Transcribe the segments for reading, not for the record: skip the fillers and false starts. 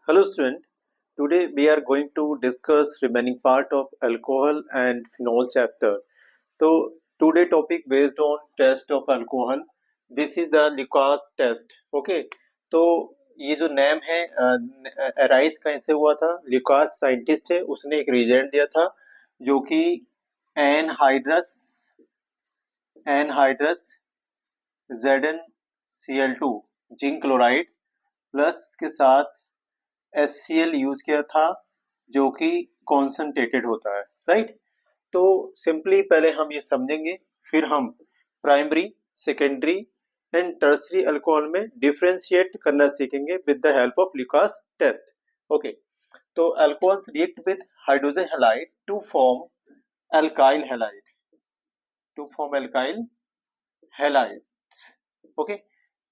Hello student, today we are going to discuss remaining part of alcohol and phenol chapter. So today topic based on test of alcohol. This is the Lucas test. Okay, तो ये जो name है arise कहीं से हुआ था? Lucas scientist है, उसने एक रिएजेंट दिया था जो कि anhydrous anhydrous ZnCl2 zinc chloride plus के साथ HCl यूज किया था जो कि कॉन्सेंट्रेटेड होता है, राइट। तो सिंपली पहले हम ये समझेंगे, फिर हम primary, secondary and tertiary alcohol में डिफरेंशिएट करना सीखेंगे with the help of Lucas test. Okay, तो alcohols react with hydrogen halide to form alkyl halide okay,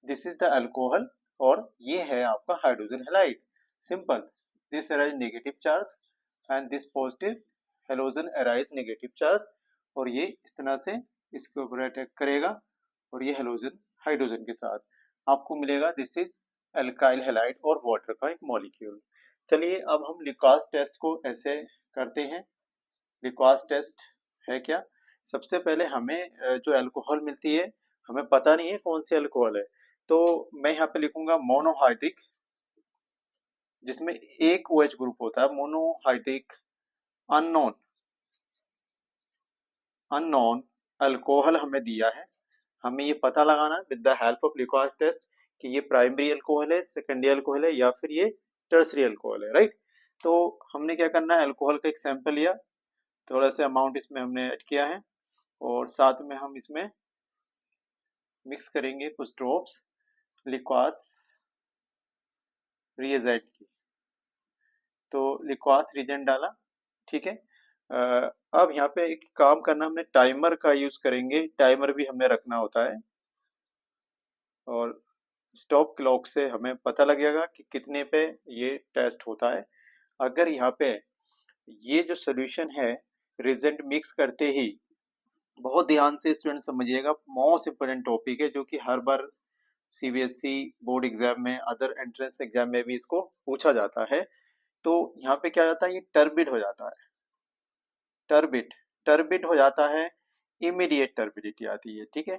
this is the alcohol और ये है आपका hydrogen halide. Simple, this arise negative charge and this positive halogen arise negative charge, और ये इस तरह से इसके ऊपर अटैक करेगा और ये हेलोजन हाइड्रोजन के साथ आपको मिलेगा। दिस इज अल्काइल हैलाइड और वाटर का एक मॉलिक्यूल। चलिए अब हम लिकास टेस्ट को ऐसे करते हैं। लिकास टेस्ट है क्या? सबसे पहले हमें जो अल्कोहल मिलती है, हमें पता नहीं है कौन सी अल्कोहल है, तो मैं यहाँ पे लिखूंगा मोनोहाइड्रिक, जिसमें एक OH ग्रुप होता है। मोनोहाइड्रिक अननोन अननोन अल्कोहल हमें दिया है, हमें ये पता लगाना with the help of Lucas test कि ये प्राइमरी अल्कोहल है, सेकेंडरी अल्कोहल है या फिर ये टर्सरी अल्कोहल है, राइट। तो हमने क्या करना है, अल्कोहल का एक सैंपल लिया, थोड़ा सा अमाउंट इसमें हमने ऐड किया है और साथ में हम इसमें मिक्स करेंगे कुछ ड्रॉप्स लिक्वास रिएजेंट की। तो लिक्वास रिएजेंट डाला, ठीक है। अब यहाँ पे एक काम करना, हमने टाइमर का यूज करेंगे, टाइमर भी हमें रखना होता है और स्टॉप क्लॉक से हमें पता लग जाएगा कि कितने पे ये टेस्ट होता है। अगर यहाँ पे ये जो सोल्यूशन है रिएजेंट मिक्स करते ही, बहुत ध्यान से स्टूडेंट समझिएगा, मोस्ट इंपोर्टेंट टॉपिक है जो कि हर बार CBSE बोर्ड एग्जाम में, अदर एंट्रेंस एग्जाम में भी इसको पूछा जाता है। तो यहाँ पे क्या जाता है, ये टर्बिड हो जाता है, टर्बिड टर्बिड हो जाता है, इमीडिएट टर्बिडिटी आती है, ठीक है।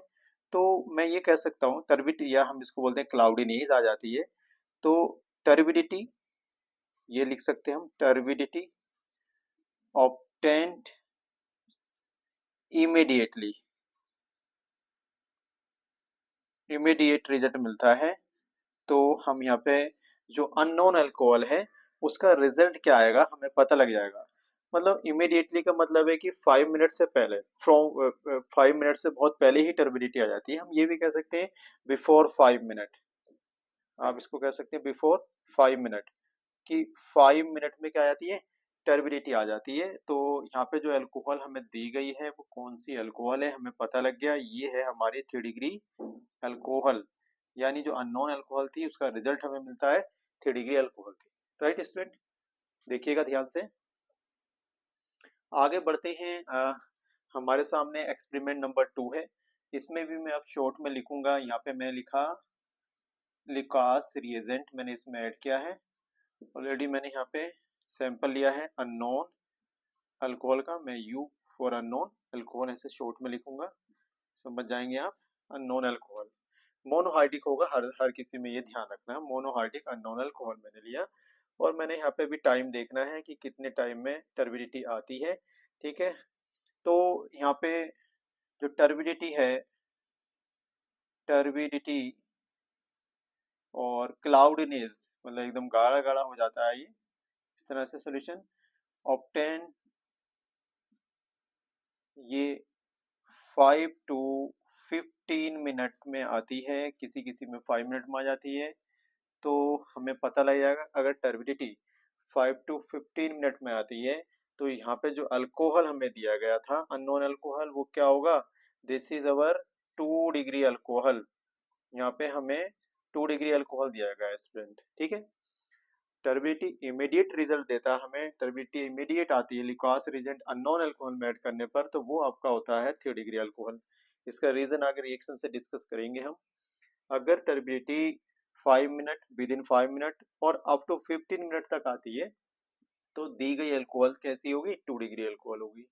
तो मैं ये कह सकता हूँ टर्बिड, या हम इसको बोलते हैं क्लाउडीनेस आ जाती है। तो टर्बिडिटी ये लिख सकते हैं हम, turbidity obtained immediately, immediate result मिलता है। तो हम यहाँ पे जो अननोन अल्कोहल है उसका रिजल्ट क्या आएगा हमें पता लग जाएगा। मतलब इमीडिएटली का मतलब है कि 5 मिनट से पहले, फ्रॉम 5 मिनट से बहुत पहले ही टर्बिडिटी आ जाती है। हम ये भी कह सकते हैं बिफोर 5 मिनट, आप इसको कह सकते हैं बिफोर 5 मिनट, कि 5 मिनट में क्या आ जाती है, टर्बिडिटी आ जाती है। तो यहाँ पे जो अल्कोहल हमें दी गई है वो कौन सी अल्कोहल है हमें पता लग गया, ये है हमारी 3 डिग्री अल्कोहल, यानी जो अननोन अल्कोहल थी उसका रिजल्ट हमें मिलता है 3 डिग्री अल्कोहल थी, राइट स्टूडेंट। देखिएगा ध्यान से, आगे बढ़ते हैं। हमारे सामने एक्सपेरिमेंट नंबर 2 है, इसमें भी मैं अब शॉर्ट में लिखूंगा। यहाँ पे मैं लिखा लिकास रिएजेंट, मैंने इसमें ऐड किया है ऑलरेडी। मैंने यहाँ पे सैंपल लिया है अननोन अल्कोहल का, मैं U फॉर अननोन अल्कोहल ऐसे शॉर्ट में लिखूंगा, समझ जाएंगे आप। अननोन अल्कोहल मोनोहाइड्रिक होगा, हर किसी में ये ध्यान रखना, मोनोहाइड्रिक अननोन अल्कोहल मैंने लिया। और मैंने यहाँ पे भी टाइम देखना है कि कितने टाइम में टर्बिडिटी आती है, ठीक है। तो यहाँ पे जो टर्बिडिटी है, टर्बिडिटी और क्लाउडिनेस, मतलब एकदम गाढ़ा गाढ़ा हो जाता है ये, इस तरह से सोल्यूशन ऑब्टेन, ये 5 to 15 मिनट में आती है, किसी किसी में 5 मिनट में आ जाती है। तो हमें पता लग जाएगा अगर टर्बिडिटी 5 to 15 मिनट में आती है तो यहाँ पे जो अल्कोहल हमें दिया गया था अननोन अल्कोहल वो क्या होगा, this is our 2 degree alcohol. यहाँ पे हमें 2 डिग्री अल्कोहल दिया गया है स्टूडेंट, ठीक है। टर्बिडिटी इमीडिएट रिजल्ट देता है हमें, टर्बिडिटी इमीडिएट आती है लिकास रिएजेंट अननोन अल्कोहल में ऐड करने पर, तो वो आपका होता है 3 डिग्री अल्कोहल। इसका रीजन आगे रिएक्शन से डिस्कस करेंगे हम। अगर turbidity 5 minute, with in 5 minute और अप टू 15 मिनट तक आती है, तो दी गई अल्कोहल कैसी होगी? 2 डिग्री अल्कोहल होगी।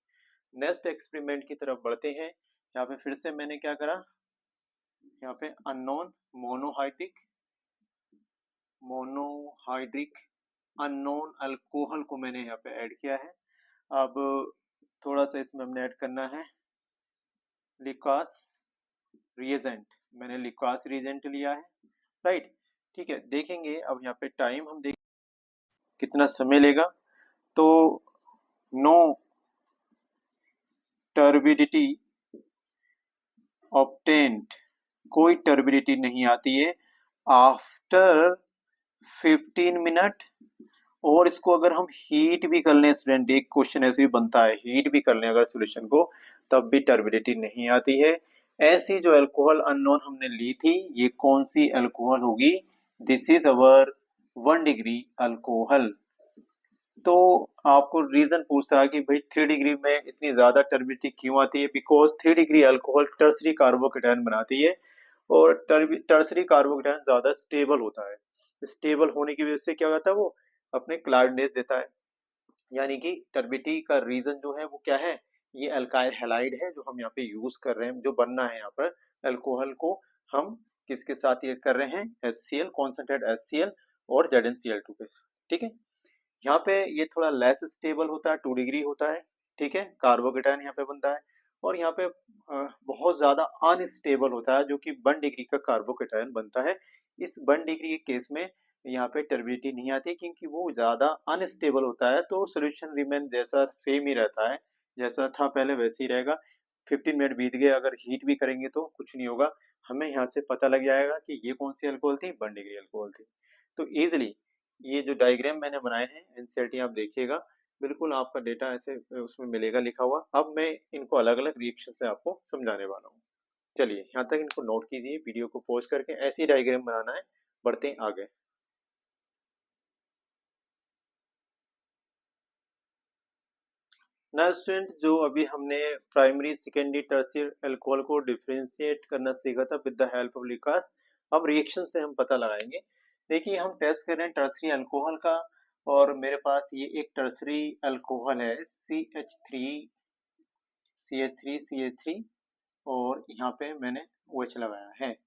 नेक्स्ट एक्सपेरिमेंट की तरफ बढ़ते हैं। यहाँ पे फिर से मैंने क्या करा, यहाँ पे अननोन मोनोहाइड्रिक अननोन अल्कोहल को मैंने यहाँ पे ऐड किया है। अब थोड़ा सा इसमें हमने ऐड करना है लिकास रिएजेंट। मैंने लिकास रिएजेंट लिया है, राइट। ठीक है, देखेंगे अब यहाँ पे टाइम हम देख कितना समय लेगा। तो नो टर्बिडिटी ऑब्टेन्ड, कोई टर्बिडिटी नहीं आती है आफ्टर 15 मिनट। और इसको अगर हम हीट भी कर लें स्टूडेंट, एक क्वेश्चन ऐसे भी बनता है, हीट भी कर लें अगर सॉल्यूशन को, तब भी टर्बिडिटी नहीं आती है। ऐसी जो अल्कोहल अननोन हमने ली थी, ये कौन सी अल्कोहल होगी? This is our 1 degree alcohol. तो आपको रीजन पूछता है कि भाई 3 डिग्री में इतनी ज्यादा टर्बिडिटी क्यों आती है? Because 3 degree alcohol tertiary carbocation बनाती है, और टर्सरी कार्बोकेटायन ज्यादा स्टेबल होता है। स्टेबल होने की वजह से क्या होता है, वो अपने क्लाउडनेस देता है। यानी कि टर्बिडिटी का रीजन जो है वो क्या है? ये अल्काइल हैलाइड है जो हम यहाँ पे यूज कर रहे हैं, जो बनना है यहाँ पर अल्कोहल को हम किसके साथ ये कर रहे हैं? HCl, कॉन्सेंट्रेट HCl और ZnCl2 के। ठीक है, यहाँ पे ये थोड़ा लेस स्टेबल होता है, 2 डिग्री होता है। ठीक है, कार्बोकेटायन यहाँ पे बनता है। और यहाँ पे बहुत ज्यादा अनस्टेबल होता है, जो कि 1 डिग्री का कार्बोकेटायन बनता है। इस 1 डिग्री के केस में यहाँ पे टर्बिडिटी नहीं आती, क्योंकि वो ज्यादा अनस्टेबल होता है। तो सोल्यूशन रिमेन जैसा सेम ही रहता है, जैसा था पहले वैसे ही रहेगा। 15 मिनट बीत गए, अगर हीट भी करेंगे तो कुछ नहीं होगा। हमें यहाँ से पता लग जाएगा कि ये कौन सी अल्कोहल थी? 1 डिग्री अल्कोहल थी। तो इजिली ये जो डायग्राम मैंने बनाए हैं एनसीईआरटी आप देखिएगा, बिल्कुल आपका डेटा ऐसे उसमें मिलेगा लिखा हुआ। अब मैं इनको अलग अलग रिएक्शन से आपको समझाने वाला हूँ। चलिए यहाँ तक इनको नोट कीजिए, वीडियो को पॉज करके ऐसे ही डायग्राम बनाना है। बढ़ते हैं आगे। ना स्टूडेंट, जो अभी हमने प्राइमरी सेकेंडरी टर्शियरी अल्कोहल को डिफरेंशिएट करना सीखा था विद द हेल्प ऑफ लिकास, अब रिएक्शन से हम पता लगाएंगे। देखिए हम टेस्ट कर रहे हैं टर्शियरी अल्कोहल का, और मेरे पास ये एक टर्शियरी अल्कोहल है CH3 और यहाँ पे मैंने OH लगाया है।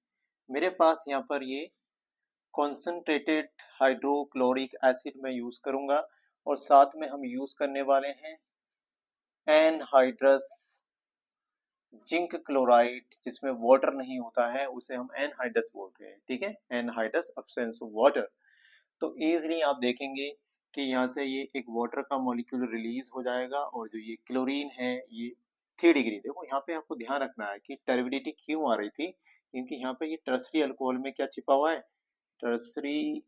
मेरे पास यहाँ पर ये कॉन्सेंट्रेटेड हाइड्रोक्लोरिक एसिड में यूज करूंगा, और साथ में हम यूज करने वाले हैं एनहाइड्रस जिंक क्लोराइड, जिसमें वाटर नहीं होता है, उसे हम एनहाइड्रस बोलते हैं। ठीक है, एनहाइड्रस अब्सेंस ऑफ वाटर। तो इजीली आप देखेंगे कि यहाँ से ये एक वाटर का मॉलिक्यूल रिलीज हो जाएगा, और जो ये क्लोरीन है ये 3 डिग्री। देखो यहाँ पे आपको ध्यान रखना है कि टर्बिडिटी क्यों आ रही थी, क्योंकि यहाँ पे ये टर्सरी अल्कोहल में क्या छिपा हुआ है? टर्सरी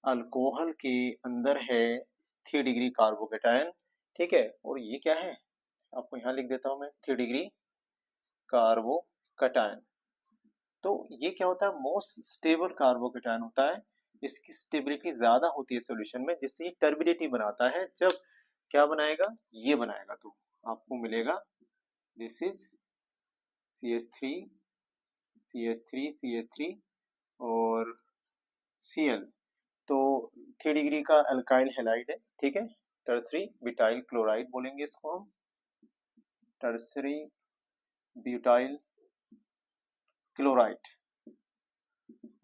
अल्कोहल के अंदर है 3 डिग्री कार्बोकेटायन। ठीक है, और ये क्या है? आपको यहाँ लिख देता हूँ मैं, 3 डिग्री कार्बोकेटायन। तो ये क्या होता है? मोस्ट स्टेबल कार्बोकेटायन होता है। इसकी स्टेबिलिटी ज्यादा होती है सॉल्यूशन में, जिससे ये टर्बिडिटी बनाता है। जब क्या बनाएगा? ये बनाएगा, तो आपको मिलेगा दिस इज CH3 CH3 और Cl। तो 3 डिग्री का अल्काइल हैलाइड है। ठीक है, टर्सरी ब्यूटाइल क्लोराइड बोलेंगे इसको हम, tertiary butyl chloride.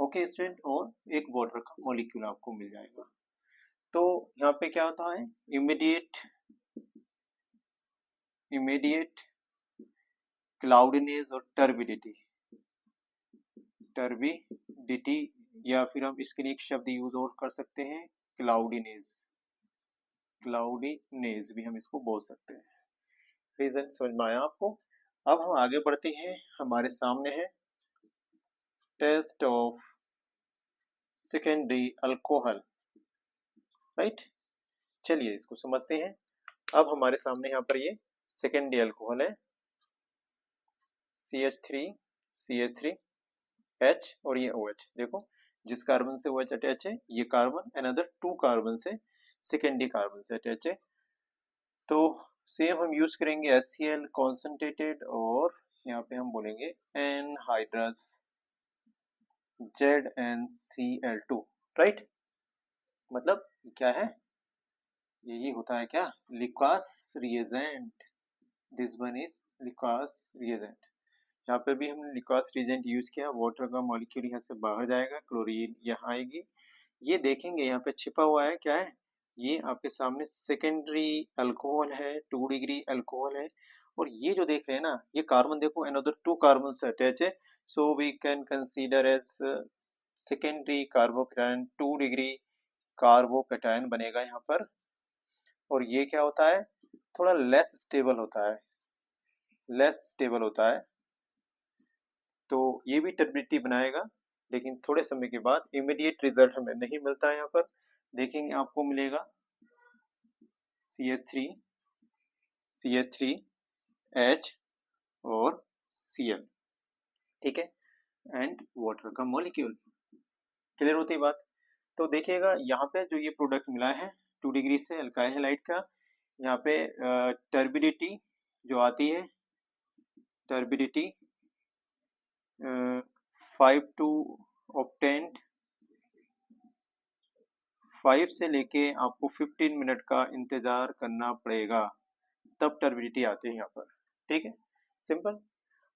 Okay student, और एक वाटर का मॉलिक्यूल आपको मिल जाएगा। तो यहाँ पे क्या होता है? इमीडिएट क्लाउडनेस और टर्बिडिटी, या फिर हम इसके लिए एक शब्द यूज और कर सकते हैं, क्लाउडीनेस भी हम इसको बोल सकते हैं। रीजन समझ में आया आपको? अब हम आगे बढ़ते हैं। हमारे सामने है test of secondary alcohol, right. चलिए इसको समझते हैं। अब हमारे सामने यहाँ पर ये सेकेंडरी अल्कोहल है, CH3 और ये OH। देखो जिस कार्बन से OH अटैच है, ये कार्बन अनदर 2 कार्बन से सेकेंडरी कार्बन से अटैच है। तो सेम हम यूज करेंगे HCl कॉन्सेंट्रेटेड, और यहाँ पे हम बोलेंगे एनहाइड्रस ZnCl2, राइट। मतलब क्या है, यही होता है क्या, Lucas reagent. This one is Lucas reagent. यहाँ पे भी हमने लिक्वास रिएजेंट यूज किया, वाटर का मॉलिक्यूल यहाँ से बाहर जाएगा, क्लोरीन यहाँ आएगी। ये देखेंगे यहाँ पे छिपा हुआ है क्या है, ये आपके सामने सेकेंडरी अल्कोहल है, 2 डिग्री अल्कोहल है। और ये जो देख रहे हैं ना, ये कार्बन देखो अनदर 2 कार्बन से अटैच है, so we can consider as secondary carbocation, 2 degree carbocation बनेगा यहाँ पर। और ये क्या होता है, थोड़ा लेस स्टेबल होता है, लेस स्टेबल होता है। तो ये भी टर्बिडिटी बनाएगा, लेकिन थोड़े समय के बाद इमीडिएट रिजल्ट हमें नहीं मिलता है। यहाँ पर देखेंगे आपको मिलेगा CH3, CH3H और Cl, ठीक है, एंड वाटर का मॉलिक्यूल। क्लियर होती है बात। तो देखिएगा यहाँ पे जो ये प्रोडक्ट मिला है 2 डिग्री से अल्काइल हैलाइड का, यहाँ पे टर्बिडिटी जो आती है, टर्बिडिटी 5 टू ऑक्टेंट 5 से लेके आपको 15 मिनट का इंतजार करना पड़ेगा, तब टर्बिडिटी आती है यहाँ पर, ठीक है, सिंपल।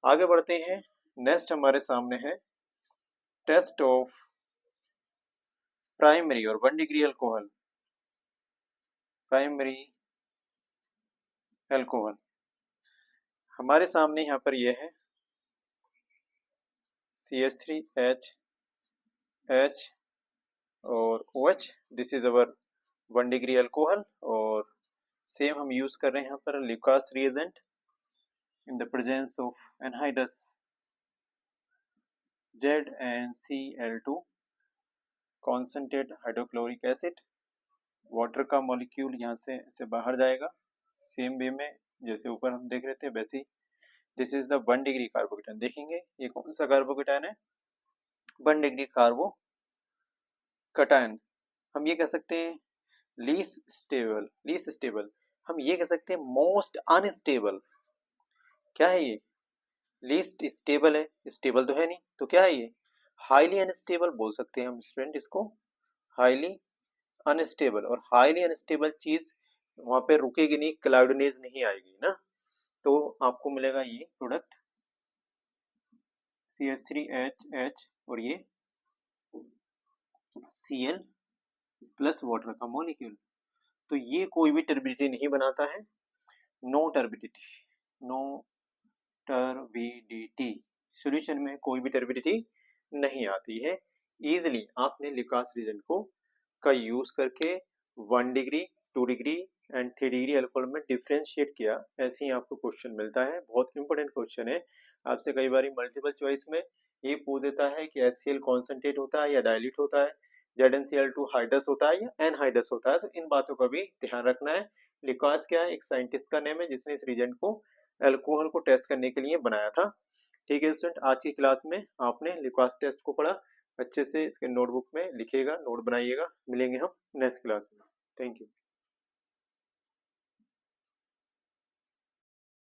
आगे बढ़ते हैं। नेक्स्ट हमारे सामने है टेस्ट ऑफ प्राइमरी और 1 डिग्री अल्कोहल, प्राइमरी अल्कोहल। हमारे सामने यहाँ पर यह है CH3H और OH, this is our 1 degree alcohol. और सेम हम यूज कर रहे हैं यहाँ पर Lucas reagent in the presence of anhydrous ZnCl2, concentrated hydrochloric acid. Water का मॉलिक्यूल यहाँ से बाहर जाएगा, सेम वे में जैसे ऊपर हम देख रहे थे वैसे ही। This is the 1 degree carbocation. देखेंगे ये कौन सा कार्बोकेटायन है, 1 डिग्री कार्बोकेटायन। हम ये कह सकते हैं लीस्ट स्टेबल, लीस्ट स्टेबल। हम ये कह सकते हैं मोस्ट अनस्टेबल। क्या है ये, लीस्ट स्टेबल है, स्टेबल तो है नहीं, तो क्या है ये, हाईली अनस्टेबल बोल सकते हैं हम स्टूडेंट इसको, हाईली अनस्टेबल। और हाईली अनस्टेबल चीज वहां पे रुकेगी नहीं, क्लाउडिनेज नहीं आएगी ना, तो आपको मिलेगा ये प्रोडक्ट CH3HH और ये Cl प्लस वाटर का मॉलिक्यूल। तो ये कोई भी टर्बिडिटी नहीं बनाता है, no turbidity, no turbidity, solution में कोई भी टर्बिडिटी नहीं आती है। इजिली आपने लिक्वास रिएजेंट को का यूज करके 1 degree 2 degree and 3 degree alcohol में डिफ्रेंशिएट किया, ऐसे ही आपको क्वेश्चन मिलता है। बहुत इंपॉर्टेंट क्वेश्चन है, आपसे कई बार मल्टीपल चॉइस में ये पूछ देता है कि HCl कॉन्सेंट्रेट होता है या डाइल्यूट होता है, ZnCl2 हाइड्रस होता है या एनहाइड्रस होता है, तो इन बातों का भी ध्यान रखना है। लिक्वास क्या है, एक साइंटिस्ट का नेम है जिसने इस रिएजेंट को अल्कोहल को टेस्ट करने के लिए बनाया था। ठीक है स्टूडेंट, आज की क्लास में आपने लिक्वास टेस्ट को पढ़ा, अच्छे से इसके नोटबुक में लिखिएगा, नोट बनाइएगा। मिलेंगे हम नेक्स्ट क्लास में। Thank you.